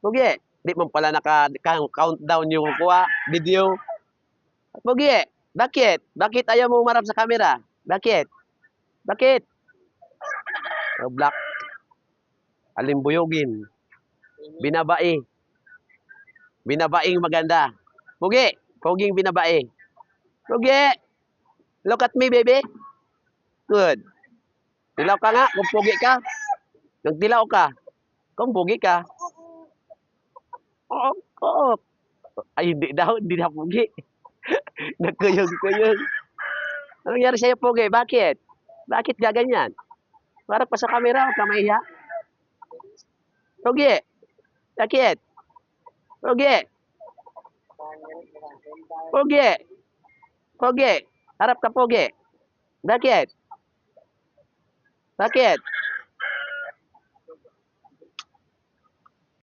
Pogi, di mo pala naka-countdown yung kuha, video. Pogi, bakit? Bakit ayaw mo umarap sa camera? Bakit? Bakit? Oh, black, alimbuyogin, binabai, binabaing maganda. Pogi, poging binabai. Pogi, look at me, baby. Good. Dilaw ka nga, kung pogi ka. Nagdilaw ka, kung pogi ka. Oo, oo. Ay, hindi daw pogi. Nagkuyog-kuyog. Anong nangyari sa'yo, pogi? Bakit? Bakit gaganyan? Para pa sa camera, huwag ka mahiya. Pogi, bakit? Pogi, pogi, pogi. Harap ka, pogi. Bakit? Bakit?